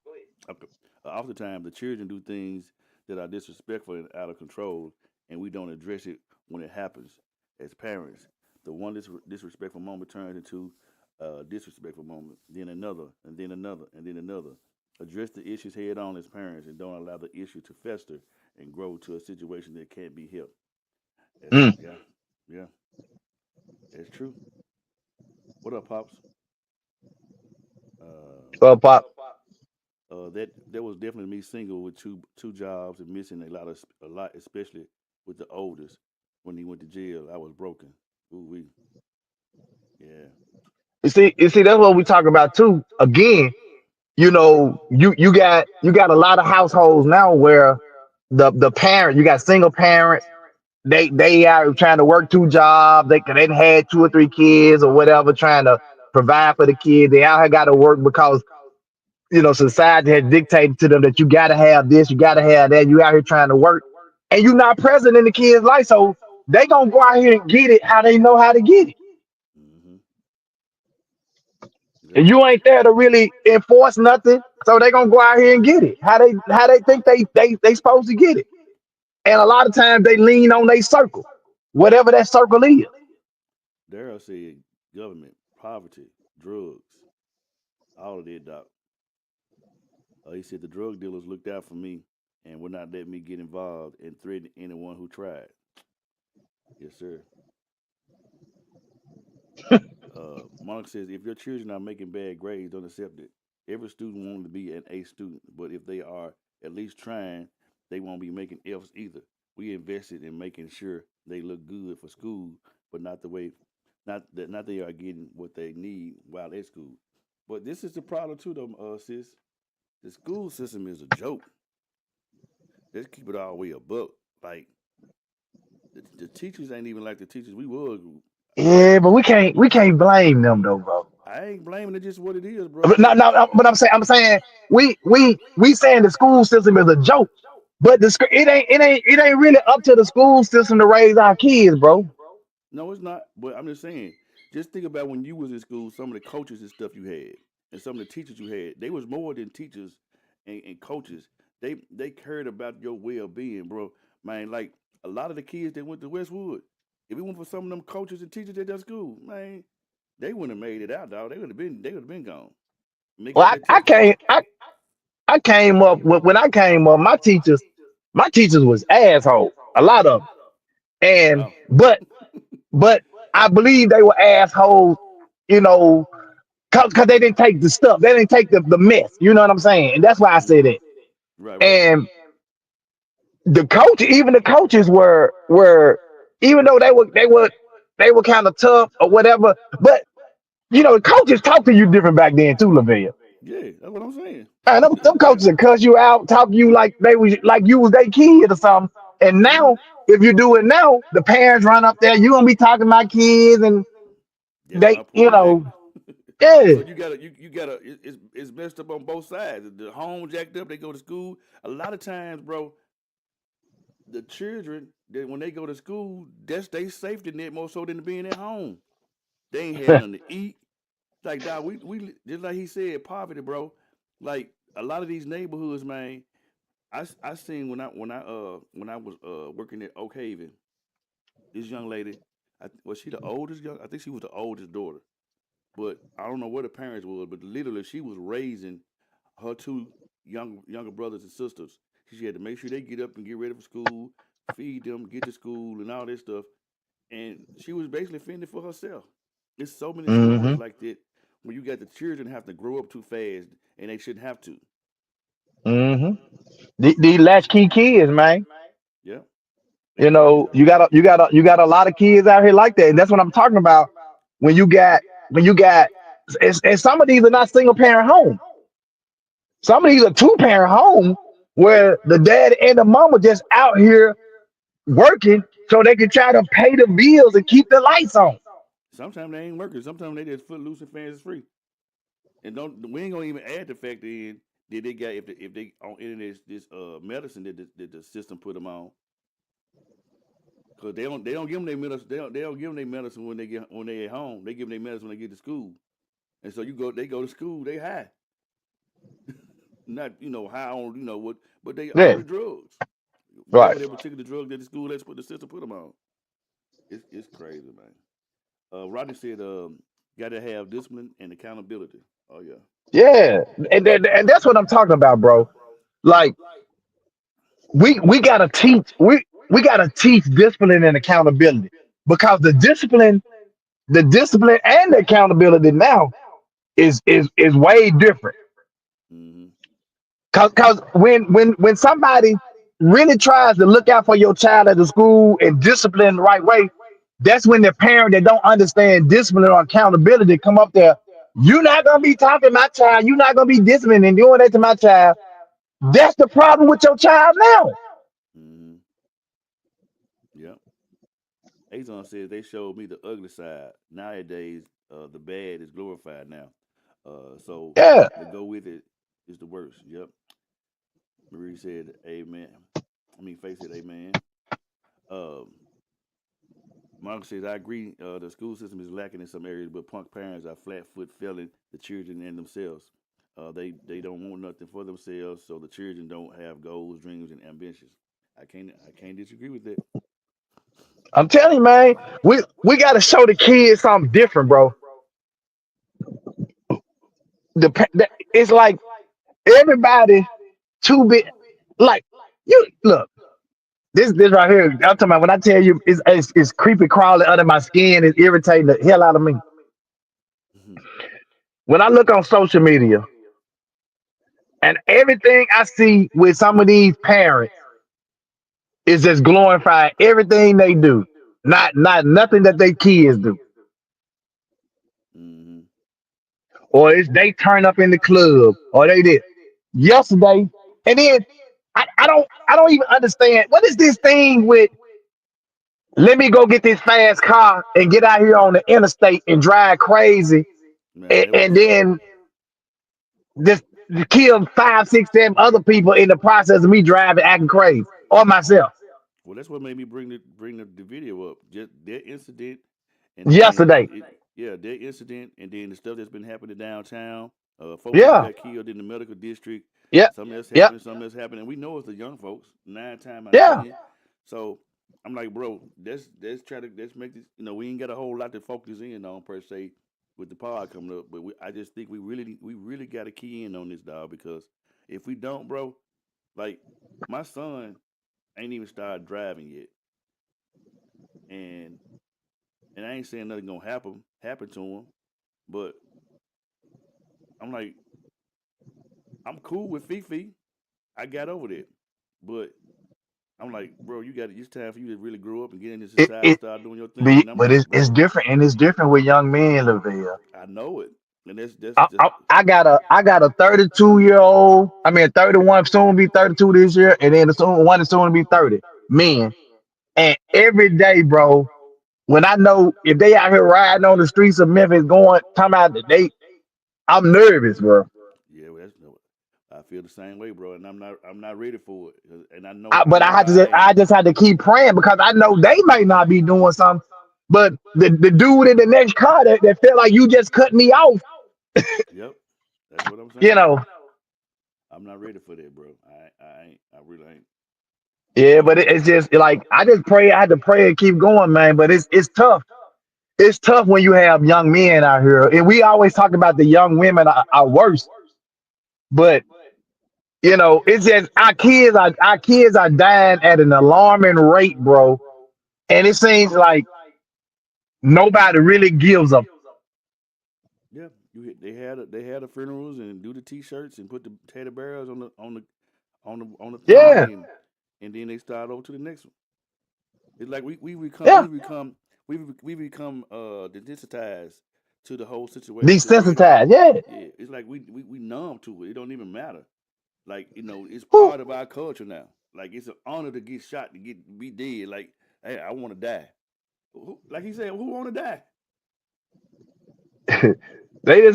Okay. Oftentimes, the children do things that are disrespectful and out of control, and we don't address it when it happens. As parents, the one disrespectful moment turns into a disrespectful moment, then another, and then another, and then another. Address the issues head on as parents, and don't allow the issue to fester and grow to a situation that can't be helped. That's
Mm.
yeah, yeah, that's true. What up, pops? Uh,
Pop.
that was definitely me single with two jobs and missing a lot, especially with the oldest. When he went to jail, I was broken. Ooh we yeah.
You see, that's what we talk about too. Again, you got a lot of households now where the parent, you got single parents, they are trying to work two jobs, they done had two or three kids or whatever, trying to provide for the kids. They out here got to work because society has dictated to them that you got to have this, you got to have that. You out here trying to work, and you're not present in the kids' life, so they gonna go out here and get it how they know how to get it,
Mm-hmm.
and
Yep.
you ain't there to really enforce nothing. So they gonna go out here and get it how they think they supposed to get it, and a lot of times they lean on their circle, whatever that circle is.
Daryl said government, poverty, drugs, all of that, doc. He said the drug dealers looked out for me and would not let me get involved and threatened anyone who tried. Yes, sir. Monica says, if your children are making bad grades, don't accept it. Every student wants to be an A student, but if they are at least trying, they won't be making F's either. We invested in making sure they look good for school, but not they are getting what they need while at school. But this is the problem too, though, sis. The school system is a joke. Let's keep it all the way above. Like the teachers ain't even like the teachers we was. Like
Yeah, but we can't blame them though, bro.
I ain't blaming it, just what it is, bro.
But
Like
but I'm saying we saying the school system is a joke, but it ain't really up to the school system to raise our kids, bro.
no, it's not. But I'm just saying, just think about when you was in school, some of the coaches and stuff you had, and some of the teachers you had. They was more than teachers and coaches. They cared about your well being, bro. Man, like a lot of the kids that went to Westwood, if it went for some of them coaches and teachers at that school, man, they wouldn't have made it out, dog. They would have been gone. Making
Well,
up
I,
that
I
testimony.
came I came up when I came up, my teachers was assholes, a lot of them, and
Wow.
but I believe they were assholes, you know, cause they didn't take the stuff, they didn't take the mess, you know what I'm saying, and that's why I
Hmm.
say that.
Right, right.
And even the coaches were even though they were kind of tough or whatever, but the coaches talk to you different back then too, Lavelle.
Yeah, that's what I'm saying.
Man, them coaches that cuss you out, talk to you like they was like you was their kid or something. And
Hmm.
now, if you do it now, the parents run up there. You gonna be talking to my kids, and
That's
they,
my point exactly.
yeah,
So you gotta it's messed up on both sides. The home jacked up, they go to school. A lot of times, bro, the children that when they go to school, that's their safety net more so than being at home. They ain't had nothing to eat. Like dog, we just like he said, poverty, bro. Like a lot of these neighborhoods, man. I seen when I was working at Oak Haven, this young lady, was she the oldest young? I think she was the oldest daughter, but I don't know what the parents was, but literally she was raising her two younger brothers and sisters. She had to make sure they get up and get ready for school, feed them, get to school, and all this stuff. And she was basically fending for herself. There's so many
mm-hmm,
stories like that where you got the children have to grow up too fast, and they shouldn't have to.
mm-hmm. These latchkey kids, man.
Yeah, they
You
crazy.
know, you got a lot of kids out here like that, and that's what I'm talking about. When you got, and some of these are not single parent home. Some of these are two parent home where the dad and the mama just out here working so they can try to pay the bills and keep the lights on.
Sometimes they ain't working. Sometimes they just foot loose and fans free. And don't we ain't gonna even add the fact in that they got if they on internet this medicine that the system put them on because they don't give them their medicine they don't give them their medicine when they at home they give them their medicine when they get to school and so they go to school they high not high on what but they on
Yeah,
the drugs
right.
whatever their particular drug that the school that's put the system put them on it's crazy man. Rodney said got to have discipline and accountability. Oh yeah.
Yeah, and that's what I'm talking about, bro. Like we gotta teach discipline and accountability because the discipline and the accountability now is way different.
Hmm.
Cause when somebody really tries to look out for your child at the school and discipline the right way, that's when the parent that don't understand discipline or accountability come up there. You're not gonna be talking to my child. You're not gonna be disciplining and doing that to my child. That's the problem with your child now.
Hmm. Yeah. Azon says they showed me the ugly side. Nowadays, the bad is glorified now. So
Yeah.
to go with it is the worst. Yep. Marie said, "Amen." I mean, face it, amen. Um, Mark says, "I agree. The school system is lacking in some areas, but punk parents are flat foot failing the children and themselves. They don't want nothing for themselves, so the children don't have goals, dreams, and ambitions. I can't disagree with that.
I'm telling you, man, we gotta show the kids something different, bro. It's like everybody too big. Like you look, this right here. I'm talking about when I tell you it's creepy crawling under my skin. It's irritating the hell out of me. When I look on social media and everything I see with some of these parents is just glorifying everything they do, not nothing that they kids do,
Hmm.
or it's they turn up in the club, or they did yesterday, and then I don't even understand what is this thing with. Let me go get this fast car and get out here on the interstate and drive crazy,
Man,
and,
that
and
was
then just kill five, six, seven other people in the process of me driving, acting crazy, or myself.
well. That's what made me bring the video up. Just that incident, and then
Yesterday,
yeah, that incident, and then the stuff that's been happening downtown. 4 people
yeah,
got killed in the medical district.
yep,
Something else
yep,
happened. Something else happened, and we know it's the young folks. 9 times out of
yeah.
10. So I'm like, bro, let's make this. We ain't got a whole lot to focus in on per se with the pod coming up, but I just think we really got to key in on this dog because if we don't, bro, like my son ain't even started driving yet, and I ain't saying nothing gonna happen to him, but I'm like I'm cool with Fifi. I got over that, but I'm like, bro, it's time for you to really grow up and get into society,
It
start doing your thing. And I'm
but
like,
it's
bro,
different, and it's different with young men, Lavelle.
I know it. and that's
I,
just
I, I got a 32-year old. I mean, 31 soon be 32 this year, and then the soon one is soon to be 30. Men, and every day, bro. When I know if they out here riding on the streets of Memphis, going talking about that I'm nervous, bro.
yeah. Well, that's no. I feel the same way, bro, and I'm not ready for it, and I
But
know why I
I
ain't.
just had to keep praying because I know they may not be doing something. But the dude in the next car that felt like you just cut me off,
Yep, that's what I'm
you
saying.
know.
I'm not ready for that, bro. I ain't. I really ain't.
Yeah, but
Um,
it's just like I just pray. I had to pray and keep going, man. But it's tough. It's tough when you have young men out here, and we always talk about the young women are worse. But it's just our kids are dying at an alarming rate, bro. And it seems like nobody really gives a
yeah, they had the funerals and do the T-shirts and put the teddy bears on the thing,
yeah,
and then they start over to the next one. It's like we become
yeah,
we become desensitized to the whole situation to where it's like,
desensitized, yeah.
yeah, it's like we numb to it. It don't even matter. Like, it's
Whew.
part of our culture now. Like, it's an honor to get shot, to be dead. Like, hey, I want to die. Like he said, who want to die?
They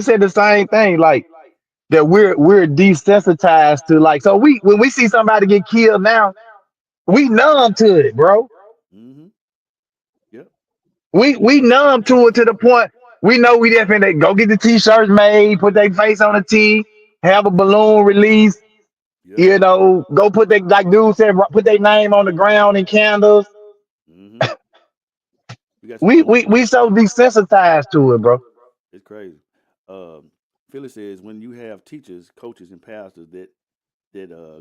said the same thing, like that we're desensitized to like so we when we see somebody get killed now, we numb to it, bro.
Mm-hmm. Yep.
We numb to it to the point we know we definitely go get the t-shirts made, put their face on the tee, have a balloon release,
Yep.
go put they like dude said, put their name on the ground in candles.
Mm-hmm. We got some
We so desensitized to it, bro.
It's crazy. Um, Phyllis says when you have teachers, coaches, and pastors that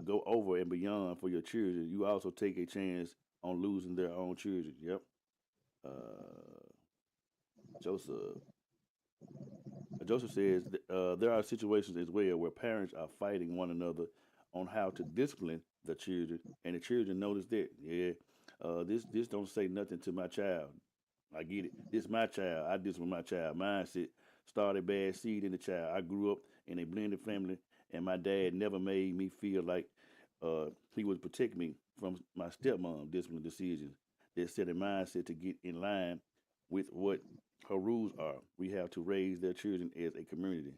go over and beyond for your children, you also take a chance on losing their own children. Yep. Uh, Joseph. Joseph says there are situations as well where parents are fighting one another on how to discipline the children, and the children notice that. Yeah, this don't say nothing to my child. I get it. This my child. I discipline my child. Mindset started bad seed in the child. I grew up in a blended family, and my dad never made me feel like he would protect me from my stepmom discipline decisions. That set a mindset to get in line with what her rules are. We have to raise their children as a community.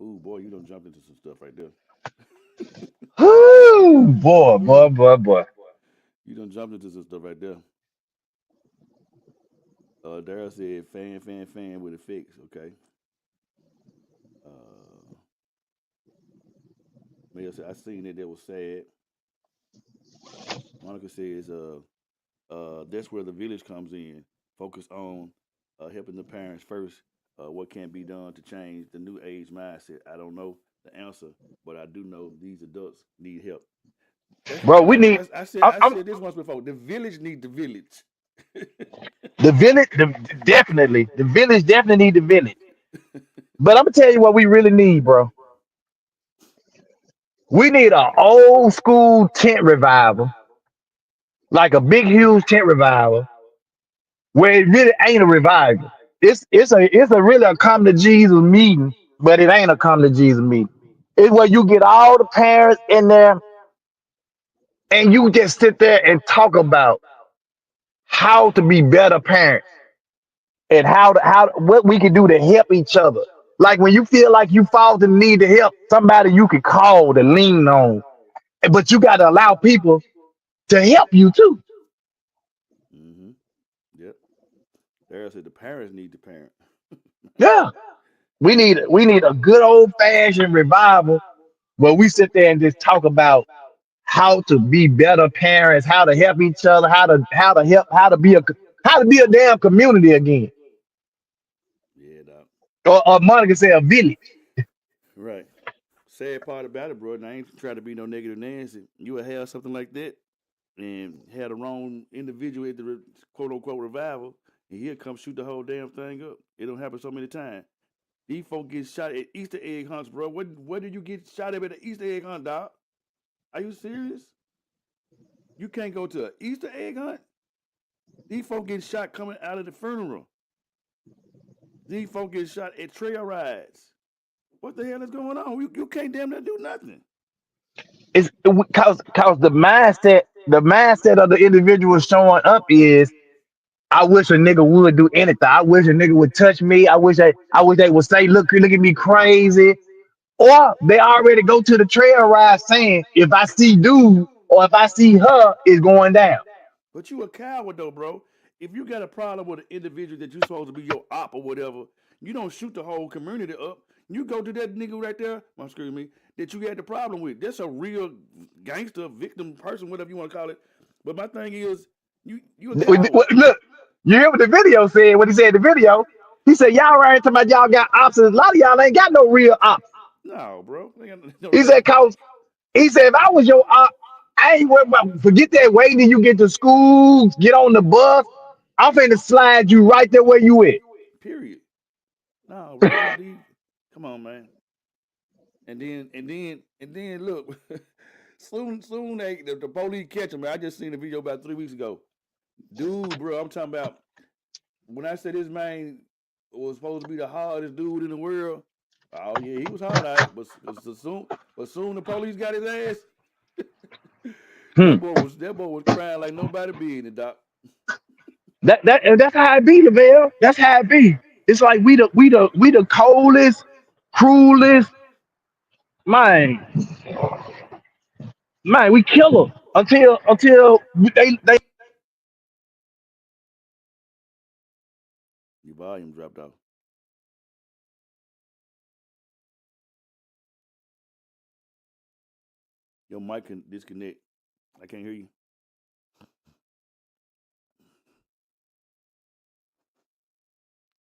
Ooh, boy, you don't jump into some stuff right there.
Whoo,
Ooh,
boy.
you don't jump into some stuff right there. Daryl said, "Fan, fan, fan with a fix." Okay. Uh, Mayor said, "I seen it. That was sad." Monica says, that's where the village comes in. Focus on helping the parents first. What can be done to change the new age mindset? I don't know the answer, but I do know these adults need help.
Bro, we need
I said
I'm,
I
I'm
said this once before. The village need the village.
the village the village definitely need the village. But I'm gonna tell you what we really need, bro. We need an old school tent revival, like a big huge tent revival, where it really ain't a revival. It's a really a come to Jesus meeting, but it ain't a come to Jesus meeting. It's where you get all the parents in there and you just sit there and talk about how to be better parents and how what we can do to help each other. Like when you feel like you fall to the need to help somebody you can call to lean on, but you got to allow people to help you too.
Mm-hmm. Yep. There said the parents need the parent.
Yeah, we need a good old fashioned revival where we sit there and just talk about how to be better parents, how to help each other, how to help, how to be a damn community again.
Yeah, doc.
Or Monica said a village.
Right. Sad part about it, bro, and I ain't trying to be no negative Nancy. You would have something like that and had the wrong individual at the quote unquote revival, and he'll come shoot the whole damn thing up. It don't happen so many times. These folks get shot at Easter egg hunts, bro. What did you get shot at the Easter egg hunt, dog? Are you serious? You can't go to an Easter egg hunt? These folks getting shot coming out of the funeral. These folks get shot at trail rides. What the hell is going on? You can't damn near do nothing.
It's cause the mindset of the individual showing up is I wish a nigga would do anything. I wish a nigga would touch me. I wish they would say, look at me crazy. Or they already go to the trail ride saying, if I see dude or if I see her, it's going down.
But you a coward though, bro. If you got a problem with an individual that you supposed to be your op or whatever, you don't shoot the whole community up. You go to that nigga right there, excuse me, that you had the problem with. That's a real gangster, victim, person, whatever you want to call it. But my thing is, you a coward.
Look, you hear what the video said? What he said in the video? He said, y'all right talking about y'all got ops. A lot of y'all ain't got no real ops.
No, bro. They got no
He
real
said,
op.
cause he said, if I was your op, I ain't worried about forget that waiting till you get to school, get on the bus. I'm finna slide you right there where you at.
Period. No, bro. Come on, man. And then look, soon the police catch him. I just seen a video about 3 weeks ago. Dude, bro, I'm talking about when I said this man was supposed to be the hardest dude in the world. Oh yeah, he was hard, all right, but soon the police got his ass.
Hmm.
That boy was crying like nobody business, doc.
That's how it be, Lavelle. That's how it be. It's like we the coldest, cruelest, man, man, we kill them until they
Your volume dropped off. Your mic can disconnect. I can't hear you.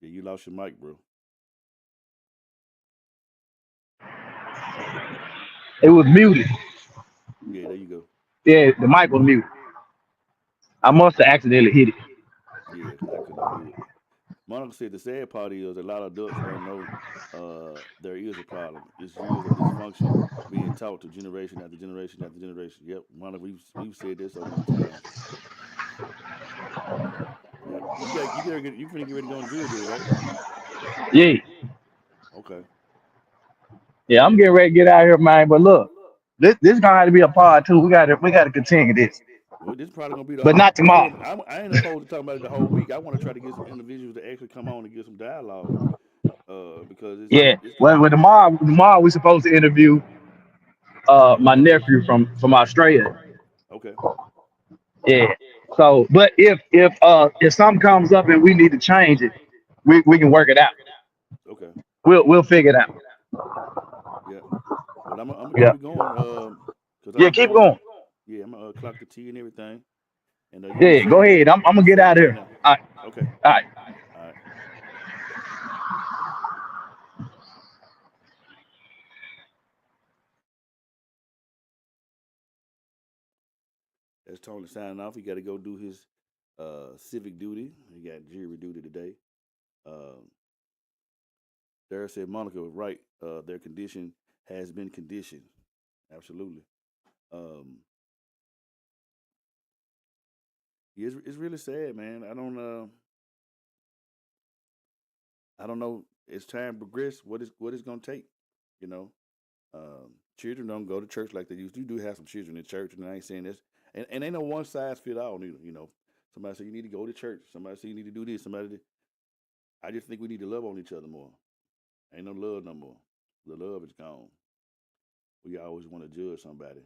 Yeah, you lost your mic, bro.
it was muted.
Yeah, there you go.
Yeah, the mic was muted. I must have accidentally hit it.
Yeah, because I couldn't do it. Monica said the sad part is a lot of adults don't know there is a problem. It's years of dysfunction being taught to generation after generation after generation. Yep, Monica, we've said this so many times. Yep, you finna get ready to go on jury duty, right?
Yeah,
Okay.
yeah, I'm
Yeah.
getting ready to get out of here, man. But look, this gonna have to be a part two. We gotta continue this,
Well, this is probably gonna be the
but
whole.
not tomorrow.
I ain't opposed to talking about it the whole week. I want to try to get some individuals to actually come on and get some dialogue. Because
Yeah,
it's
well, tomorrow we supposed to interview my nephew from Australia.
okay.
Yeah. So, but if something comes up and we need to change it, we can work it out.
Okay.
We'll figure it out.
Yeah. Well, I'm gonna keep
Yeah.
it going. Cause
Yeah.
I'm
Keep
going.
going.
Yeah, I'm gonna clock the tea and everything. And you do the
Yeah. Go
same thing.
ahead. I'm gonna get out of here.
Now.
All right.
Okay.
All right.
All right. That's Tony signing off. He got to go do his civic duty. He got jury duty today. Um, Dara said Monica was right. Their condition has been conditioned. Absolutely. Um, yeah, it's really sad, man. I don't know. As time progresses, what it's gonna take. You know, children don't go to church like they used to. You do have some children in church, and I ain't saying this. And ain't no one size fit all neither. You know, somebody say you need to go to church. Somebody say you need to do this. I just think we need to love on each other more. Ain't no love no more. The love is gone. We always want to judge somebody.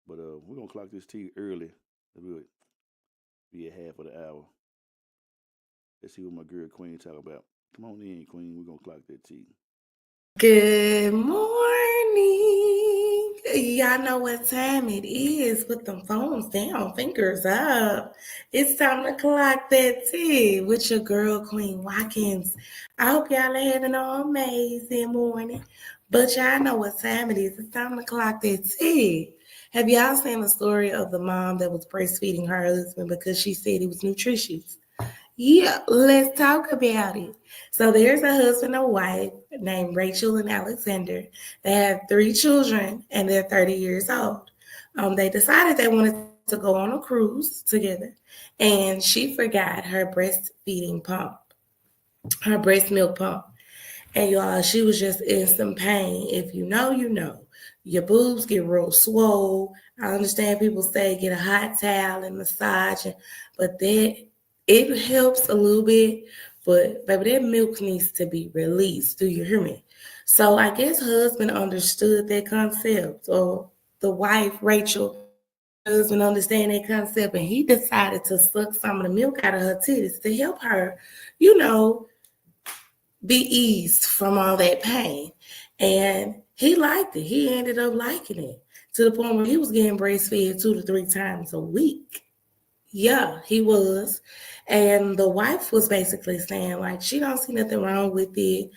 But we're gonna clock this tea early. We'll be at half of the hour. Let's see what my girl Queen talk about. Come on in, Queen. We're gonna clock that tea.
Good morning. Y'all know what time it is. Put them phones down, fingers up. It's time to clock that tea with your girl, Queen Watkins. I hope y'all are having an amazing morning. But y'all know what time it is. It's time to clock that tea. Have y'all seen the story of the mom that was breastfeeding her husband because she said he was nutritious? Yeah, let's talk about it. So there's a husband and wife named Rachel and Alexander. They have 3 children and they're 30 years old. They decided they wanted to go on a cruise together, and she forgot her breastfeeding pump. her breast milk pump. And y'all, she was just in some pain. If you know, you know. Your boobs get real swole. I understand people say get a hot towel and massage, but that it helps a little bit. But baby, that milk needs to be released. Do you hear me? So I guess husband understood that concept, or the wife Rachel husband understand that concept, and he decided to suck some of the milk out of her titties to help her, you know, be eased from all that pain. And he liked it. He ended up liking it to the point where he was getting breastfed 2 to 3 times a week. Yeah, he was. And the wife was basically saying, like, she don't see nothing wrong with it.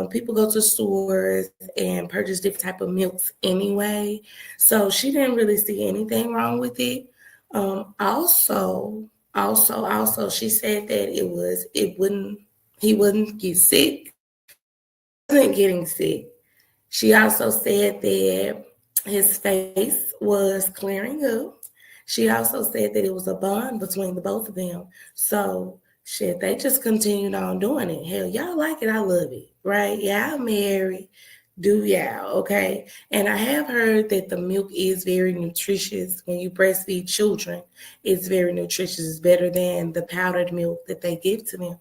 People go to stores and purchase different type of milks anyway. So she didn't really see anything wrong with it. Also, she said that he wouldn't get sick. Wasn't getting sick. She also said that his face was clearing up. She also said that it was a bond between the both of them. So shit, they just continued on doing it. Hell, y'all like it, I love it, right? Y'all married, do y'all, okay? And I have heard that the milk is very nutritious when you breastfeed children. It's very nutritious. It's better than the powdered milk that they give to them.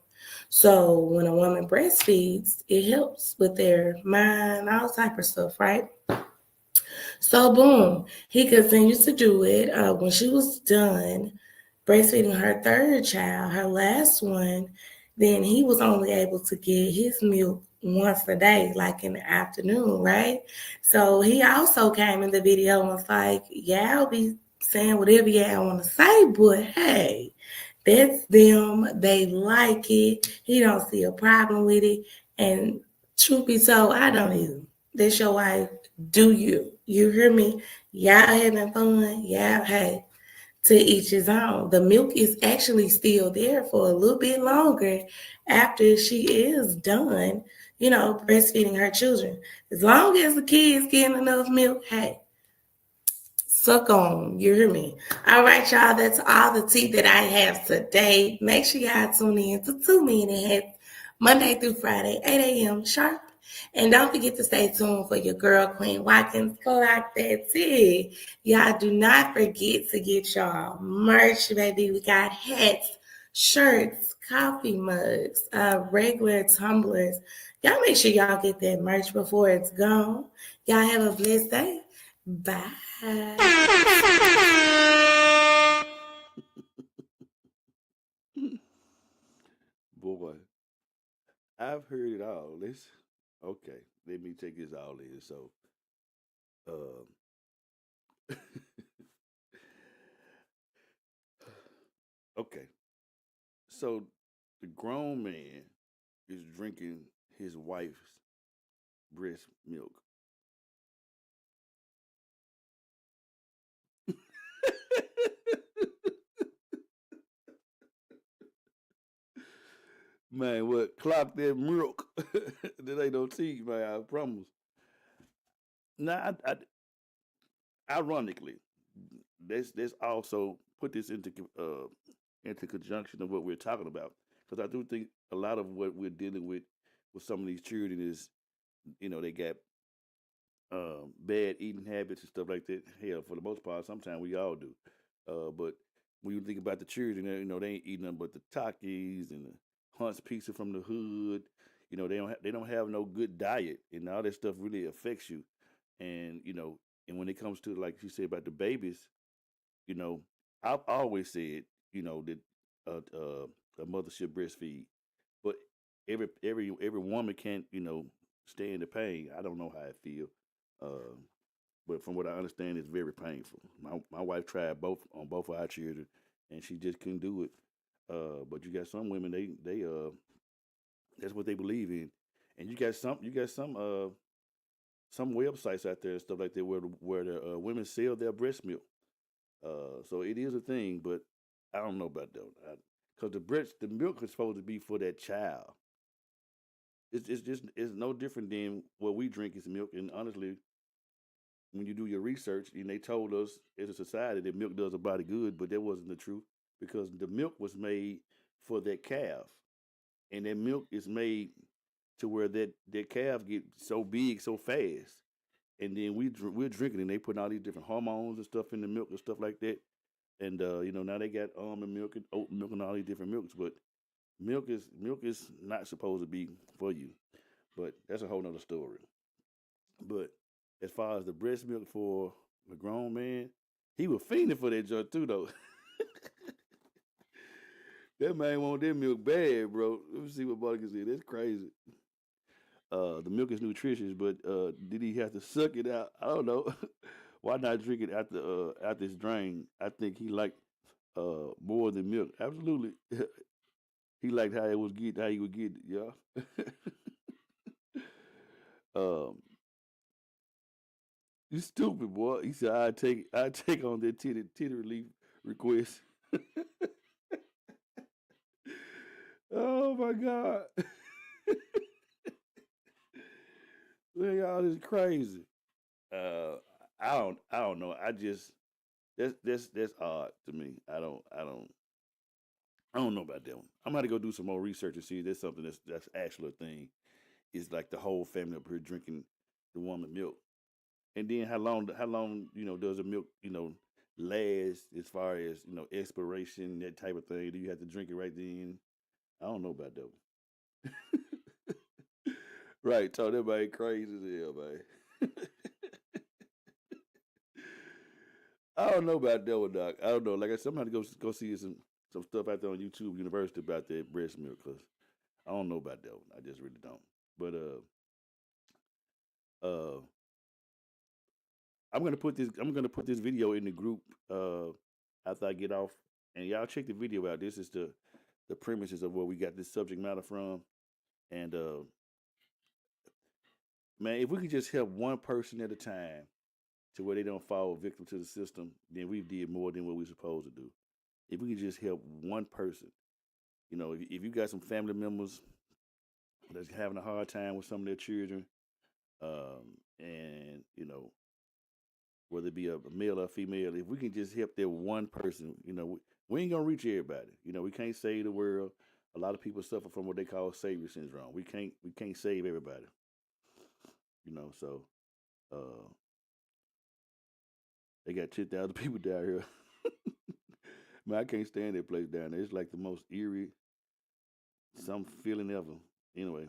So when a woman breastfeeds, it helps with their mind, all type of stuff, right? So boom, he continues to do it. When she was done breastfeeding her third child, her last one, then he was only able to get his milk once a day, like in the afternoon, right? So he also came in the video and was like, yeah, I'll be saying whatever y'all want to say, but hey, that's them. They like it. He don't see a problem with it. And truth be told, I don't either. That's your wife. Do you? You hear me? Y'all having fun? Yeah, hey, to each his own. The milk is actually still there for a little bit longer after she is done, breastfeeding her children. As long as the kids getting enough milk, hey, suck on. You hear me? All right, y'all. That's all the tea that I have today. Make sure y'all tune in to 2 Minutes Monday through Friday, 8 a.m. sharp. And don't forget to stay tuned for your girl, Queen Watkins. Clock that tea. Y'all do not forget to get y'all merch, baby. We got hats, shirts, coffee mugs, regular tumblers. Y'all make sure y'all get that merch before it's gone. Y'all have a blessed day. Bye.
Boy, I've heard it all. Let's okay. Let me take this all in. So, uh, okay. So the grown man is drinking his wife's breast milk. Man, what clock that milk? That ain't no tea, man. I promise. Now, ironically, let's also put this into conjunction of what we're talking about, because I do think a lot of what we're dealing with some of these children is, they got bad eating habits and stuff like that. Hell, for the most part, sometimes we all do. But when you think about the children, they ain't eating nothing but the Takis and the Hunt's Pizza from the hood. They don't have no good diet, and all that stuff really affects you. And and when it comes to, like you said about the babies, you know, I've always said, that a mother should breastfeed, but every woman can't, stand the pain. I don't know how it feel, uh, but from what I understand, it's very painful. My wife tried both on both of our children, and she just couldn't do it. But you got some women, they that's what they believe in, and you got some websites out there and stuff like that where the women sell their breast milk. So it is a thing, but I don't know about that. Because the milk is supposed to be for that child. It's no different than what we drink is milk. And honestly, when you do your research, and they told us as a society that milk does a body good, but that wasn't the truth, because the milk was made for that calf. and that milk is made to where that calf get so big so fast, and then we're drinking, and they putting all these different hormones and stuff in the milk and stuff like that. And now they got almond milk and oat milk and all these different milks, but milk is not supposed to be for you. But that's a whole nother story. But as far as the breast milk for the grown man, he was fiending for that junk too, though. That man want that milk bad, bro. Let me see what Buddy can say. That's crazy. The milk is nutritious, but did he have to suck it out? I don't know. Why not drink it after it's drained? I think he liked more than milk. Absolutely, he liked how he would get it, yeah. um, you stupid boy. He said I take on that titty relief request. Oh my God. Man, y'all is crazy. Uh, I don't know. I just that's odd to me. I don't know about that one. I'm gonna go do some more research and see if there's something that's actually a thing. It's like the whole family up here drinking the woman milk, and then how long does the milk last as far as expiration, that type of thing? Do you have to drink it right then? I don't know about that one. Right, told everybody crazy as hell, man. I don't know about that one, Doc. I don't know. Like I said, I'm gonna go see some stuff out there on YouTube University about that breast milk, because I don't know about that one. I just really don't. But uh, I'm gonna put this video in the group after I get off, and y'all check the video out. This is the premises of where we got this subject matter from, and man, if we could just help one person at a time to where they don't fall victim to the system, then we did more than what we're supposed to do. If we could just help one person, if you got some family members that's having a hard time with some of their children, and whether it be a male or a female, if we can just help that one person, we ain't gonna reach everybody. We can't save the world. A lot of people suffer from what they call savior syndrome. We can't save everybody. So uh, they got 10,000 people down here. Man, I can't stand that place down there. It's like the most eerie, some feeling ever. Anyway,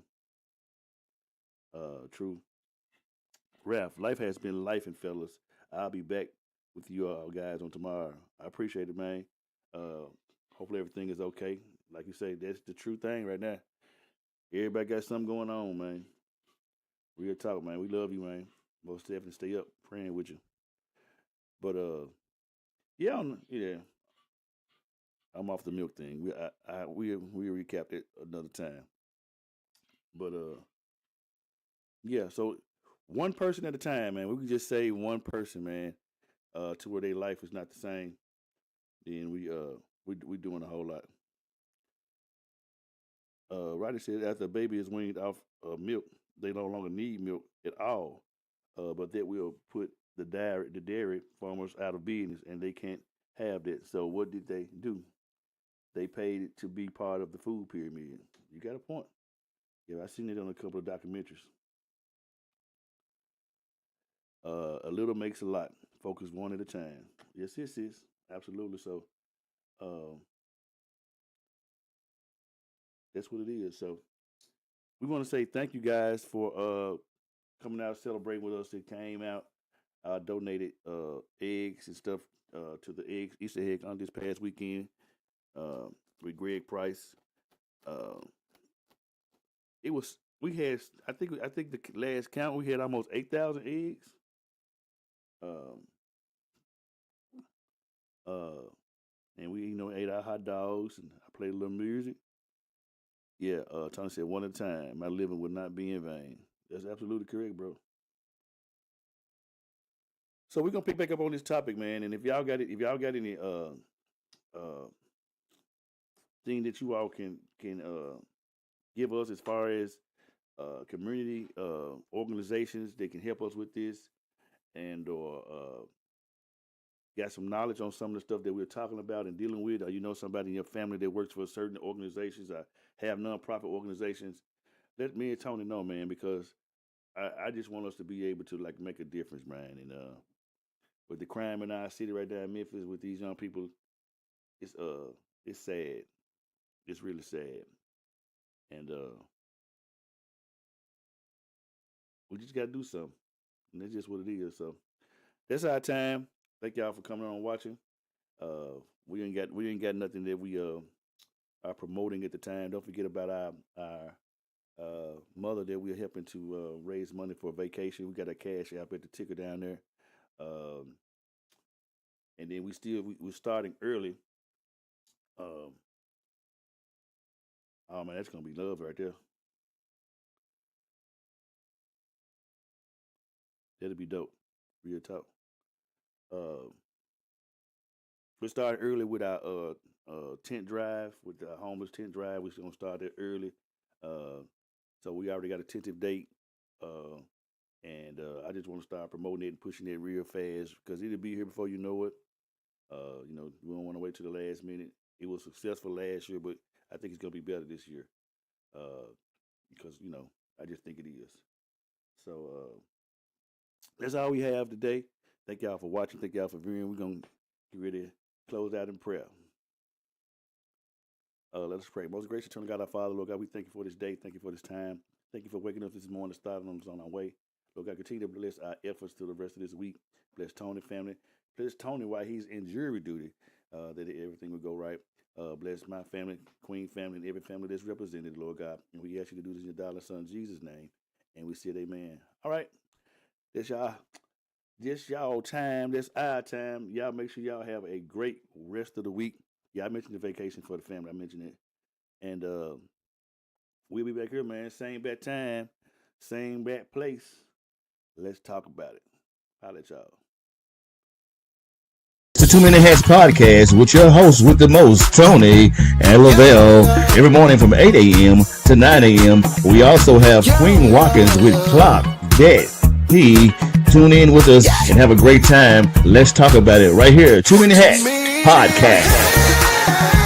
true. Ralph, life has been life, and fellas. I'll be back with you all guys on tomorrow. I appreciate it, man. Uh, hopefully everything is okay. Like you say, that's the true thing right now. Everybody got something going on, man. Real talk, man. We love you, man. Most definitely stay up praying with you. But yeah, I'm off the milk thing. We recap it another time. But yeah. So one person at a time, man. We can just say one person, man, to where their life is not the same. Then we doing a whole lot. Rodney said after a baby is weaned off milk, they no longer need milk at all. But that will put the dairy farmers out of business, and they can't have that. So what did they do? They paid it to be part of the food pyramid. You got a point. Yeah, I've seen it on a couple of documentaries. A little makes a lot. Focus one at a time. Yes, yes, yes. Absolutely. So um, that's what it is. So we want to say thank you guys for coming out celebrating with us. That came out, donated eggs and stuff to the Easter egg on this past weekend with Greg Price. Uh, it was we had I think the last count we had almost 8,000 eggs. Um, uh, and we ate our hot dogs, and I played a little music. Yeah, Tony said one at a time. My living would not be in vain. That's absolutely correct, bro. So we're gonna pick back up on this topic, man. And if y'all got any uh thing that you all can give us as far as community organizations that can help us with this, and or got some knowledge on some of the stuff that we're talking about and dealing with, or you know somebody in your family that works for certain organizations or have nonprofit organizations, let me and Tony know, man, because I just want us to be able to like make a difference, man. And with the crime in our city right there in Memphis with these young people, it's sad. It's really sad. And we just gotta do something. And that's just what it is. So that's our time. Thank y'all for coming on and watching. We ain't got nothing that we are promoting at the time. Don't forget about our mother that we're helping to raise money for a vacation. We got a cash app at the ticker down there. And then we're starting early. Oh man, that's gonna be love right there. That'll be dope. Real talk. We're starting early with our tent drive, with the homeless tent drive. We're gonna start it early. So we already got a tentative date. And I just want to start promoting it and pushing it real fast because it'll be here before you know it. You know, we don't want to wait till the last minute. It was successful last year, but I think it's gonna be better this year. Because, you know, I just think it is. So that's all we have today. Thank y'all for watching. Thank y'all for viewing. We're going to get ready to close out in prayer. Let us pray. Most gracious eternal God, our Father, Lord God, we thank you for this day. Thank you for this time. Thank you for waking up this morning, starting us on our way. Lord God, continue to bless our efforts through the rest of this week. Bless Tony family. Bless Tony while he's in jury duty, that everything will go right. Bless my family, Queen family, and every family that's represented, Lord God. And we ask you to do this in your darling son, Jesus' name. And we said amen. All right. That's y'all time. That's our time. Y'all make sure y'all have a great rest of the week. Yeah, I mentioned the vacation for the family. I mentioned it. And we'll be back here, man. Same bad time, same bad place. Let's talk about it. Holla at y'all.
The 2 Minute Hats Podcast with your host with the most, Tony and Lavelle. Every morning from 8 a.m. to 9 a.m. We also have Queen Watkins with Clock That He. Tune in with us and have a great time. Let's talk about it right here. 2 Minute Hats Podcast.